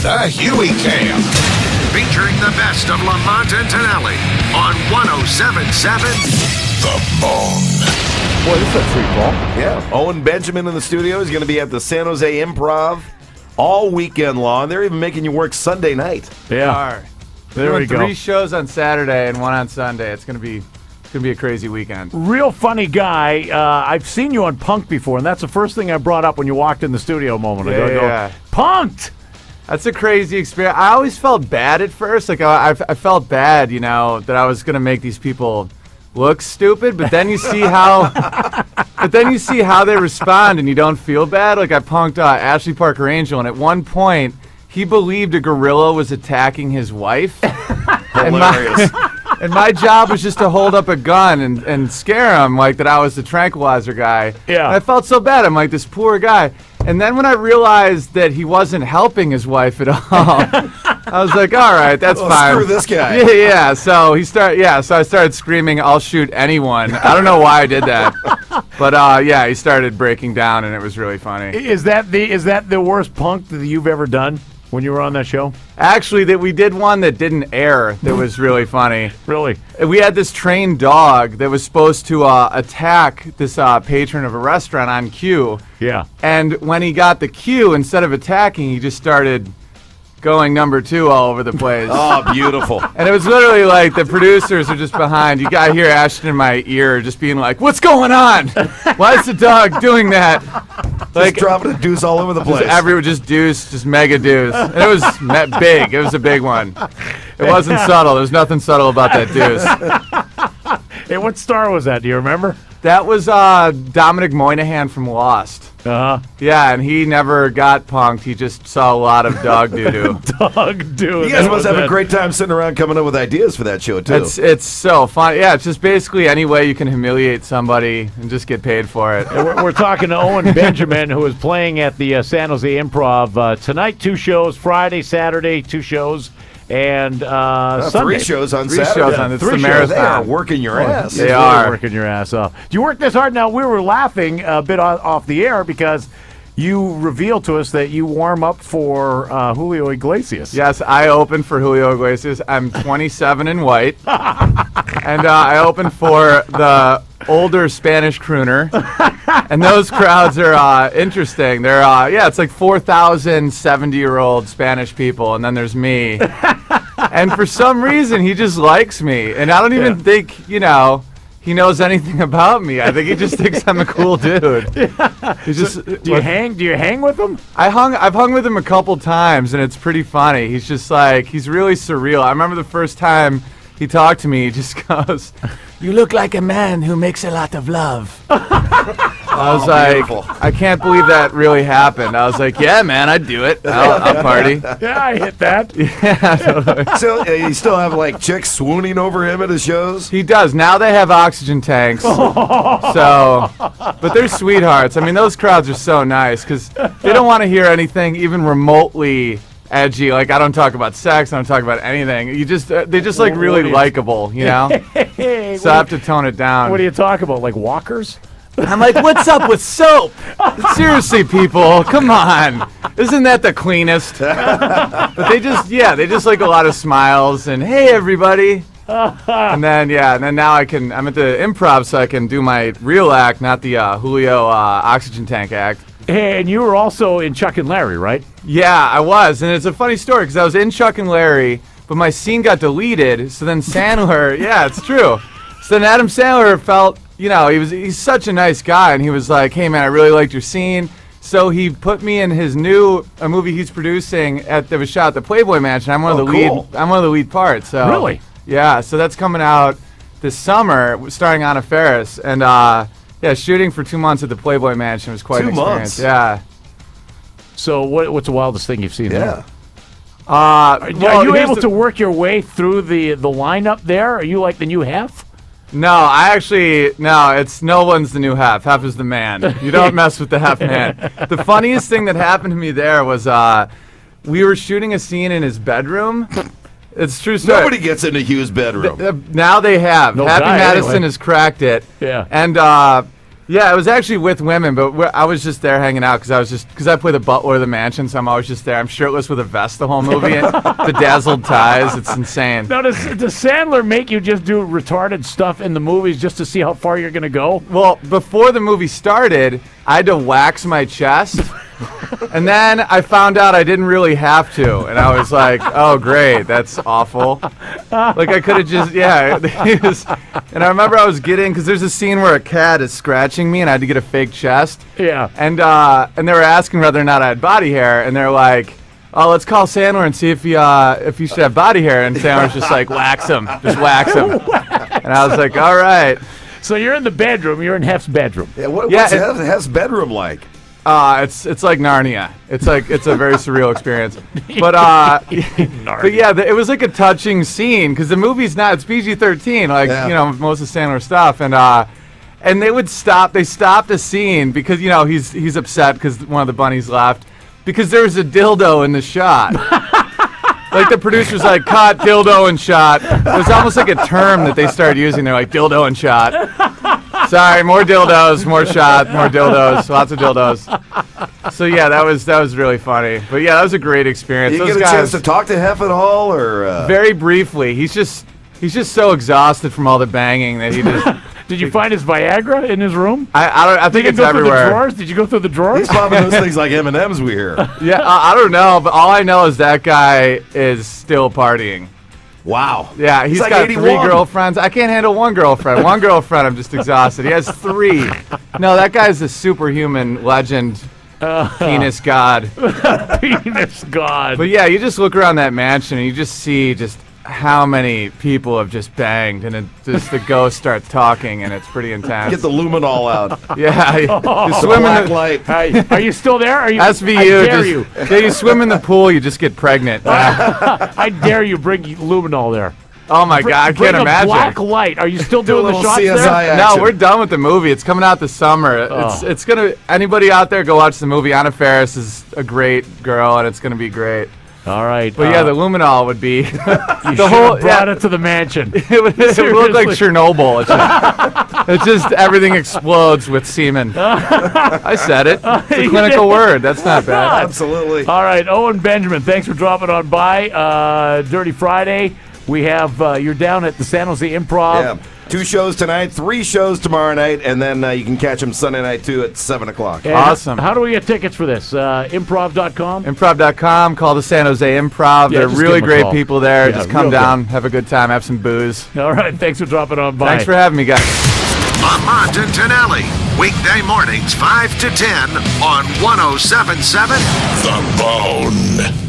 The Huey Cam. Featuring the best of Lamont and Tonelli on 107.7 The Bone. Boy, this is a treat, Paul. Yeah. Owen Benjamin in the studio. He's going to be at the San Jose Improv all weekend long. They're even making you work Sunday night. Yeah. There we go. 3 shows on Saturday and 1 on Sunday. It's gonna be a crazy weekend. Real funny guy. I've seen you on Punk before, and that's the first thing I brought up when you walked in the studio a moment ago. Yeah. Punked! That's a crazy experience. I always felt bad at first. Like I felt bad, that I was gonna make these people look stupid. But then you see how, they respond, and you don't feel bad. Like I punked Ashley Parker Angel, and at one point he believed a gorilla was attacking his wife. Hilarious. And my job was just to hold up a gun and scare him, like that I was the tranquilizer guy. Yeah. And I felt so bad. I'm like, this poor guy. And then when I realized that he wasn't helping his wife at all, I was like, all right, that's fine. Screw this guy. Yeah. So I started screaming, I'll shoot anyone. I don't know why I did that. But he started breaking down, and it was really funny. Is that the worst punk that you've ever done when you were on that show? Actually, we did one that didn't air that was really funny. Really? We had this trained dog that was supposed to attack this patron of a restaurant on cue. Yeah. And when he got the cue, instead of attacking, he just started going number 2 all over the place. Oh, beautiful. And it was literally like the producers are just behind. You got to hear Ashton in my ear just being like, what's going on? Why is the dog doing that? Like dropping a deuce all over the place. Everyone just deuce, just mega deuce. And it was big. It was a big one. It wasn't subtle. There's nothing subtle about that deuce. Hey, what star was that? Do you remember? That was Dominic Moynihan from Lost. Uh-huh. Yeah, and he never got punked. He just saw a lot of dog doo-doo. Dog doo. You guys must have a great time sitting around coming up with ideas for that show, too. It's so fun. Yeah, it's just basically any way you can humiliate somebody and just get paid for it. We're talking to Owen Benjamin, who is playing at the San Jose Improv tonight. 2 shows, Friday, Saturday, 2 shows. And Sunday. 3 shows on 3 Saturday. shows on. It's the 3 shows. marathon. They are working your ass. They are working your ass off. Do you work this hard? Now, we were laughing a bit off the air because you revealed to us that you warm up for Julio Iglesias. Yes, I open for Julio Iglesias. I'm 27 and white. And I open for the older Spanish crooner. And those crowds are interesting. They're it's like 4,000 70-year-old Spanish people, and then there's me. And for some reason, he just likes me. And I don't even think, he knows anything about me. I think he just thinks I'm a cool dude. He's just, do you hang with him? I've hung with him a couple times, and it's pretty funny. He's just like, he's really surreal. I remember the first time he talked to me, he just goes, "You look like a man who makes a lot of love." I was like, beautiful. I can't believe that really happened. I was like, yeah, man, I'd do it. I'll party. Yeah, I hit that. Yeah, totally. So you still have like chicks swooning over him at his shows? He does. Now they have oxygen tanks. So, but they're sweethearts. I mean, those crowds are so nice because they don't want to hear anything even remotely edgy. Like, I don't talk about sex. I don't talk about anything. They just like really likable, So I have to tone it down. What do you talk about? Like walkers? I'm like, what's up with soap? Seriously, people, come on. Isn't that the cleanest? But they just like a lot of smiles and, hey, everybody. And then now I'm at the Improv, so I can do my real act, not the Julio oxygen tank act. Hey, and you were also in Chuck and Larry, right? Yeah, I was. And it's a funny story because I was in Chuck and Larry, but my scene got deleted. So then Sandler, yeah, it's true. So then Adam Sandler felt, he's such a nice guy, and he was like, hey, man, I really liked your scene. So he put me in his a movie he's producing that was shot at the Playboy Mansion. I'm one of the lead parts. So really? Yeah. So that's coming out this summer, starring Anna Faris, and shooting for 2 months at the Playboy Mansion was quite an experience. 2 months. Yeah. So what's the wildest thing you've seen there? Yeah. Are you able to work your way through the lineup there? Are you like the new Hef? No, it's no one's the new Hef. Hef is the man. You don't mess with the Hef man. The funniest thing that happened to me there was we were shooting a scene in his bedroom. It's a true story. Nobody gets into Hugh's bedroom. Now they have. No Happy guy, Madison anyway. has cracked it. Yeah. And Yeah, it was actually with women, but I was just there hanging out because I play the butler of the mansion, so I'm always just there. I'm shirtless with a vest the whole movie, and bedazzled ties. It's insane. Now, does Sandler make you just do retarded stuff in the movies just to see how far you're going to go? Well, before the movie started, I had to wax my chest. And then I found out I didn't really have to, and I was like, "Oh, great, that's awful." Like I could have just, yeah. And I remember I was because there's a scene where a cat is scratching me, and I had to get a fake chest. Yeah. And they were asking whether or not I had body hair, and they're like, "Oh, let's call Sandler and see if you should have body hair." And Sandler's just like, "Wax him, just wax him." And I was like, "All right." So you're in the bedroom. You're in Hef's bedroom. Yeah, what's Hef's bedroom like? It's like Narnia. It's a very surreal experience. But it was like a touching scene because the movie's it's PG-13, most of Sandler stuff, and they stopped a scene because he's upset because one of the bunnies left because there was a dildo in the shot. Like the producer's like, cut, dildo and shot. It was almost like a term that they started using. They're like, dildo and shot. Sorry, more dildos, more shot, more dildos, lots of dildos. So yeah, that was really funny. But yeah, that was a great experience. Did you get a chance to talk to Hef at all, or very briefly? He's just so exhausted from all the banging that he just. Did you find his Viagra in his room? I think it's everywhere. Did you go through the drawers? He's popping those things like M&Ms we hear. Yeah, I don't know, but all I know is that guy is still partying. Wow. Yeah, he's like got 81. 3 girlfriends. I can't handle one girlfriend. One girlfriend, I'm just exhausted. He has 3. No, that guy's a superhuman legend. Penis god. Penis god. But yeah, you just look around that mansion and you just see how many people have just banged, and the ghost starts talking, and it's pretty intense. Get the luminol out. Yeah, you swim in the light. Hey, are you still there? Are you? SVU. I dare you. Yeah, you swim in the pool, you just get pregnant. I dare you. Bring luminol there. Oh my God, I can't imagine. Black light. Are you still Do a doing the little shots CSI there? action. No, we're done with the movie. It's coming out this summer. It's gonna. Anybody out there, go watch the movie. Anna Faris is a great girl, and it's gonna be great. All right. But yeah, the luminol would be the whole brought it to the mansion. It would look like Chernobyl. It's just everything explodes with semen. I said it. It's a clinical word. That's not bad. Absolutely. All right, Owen Benjamin, thanks for dropping on by. Dirty Friday. We have you're down at the San Jose Improv. Yeah. 2 shows tonight, 3 shows tomorrow night, and then you can catch them Sunday night too at 7 o'clock. And awesome. How do we get tickets for this? Improv.com? Improv.com. Call the San Jose Improv. Yeah, They're really great people there. Yeah, just come real down, have a good time, have some booze. All right, thanks for dropping on by. Thanks for having me, guys. Lamont and Tonelli, weekday mornings 5 to 10 on 107.7 The Bone.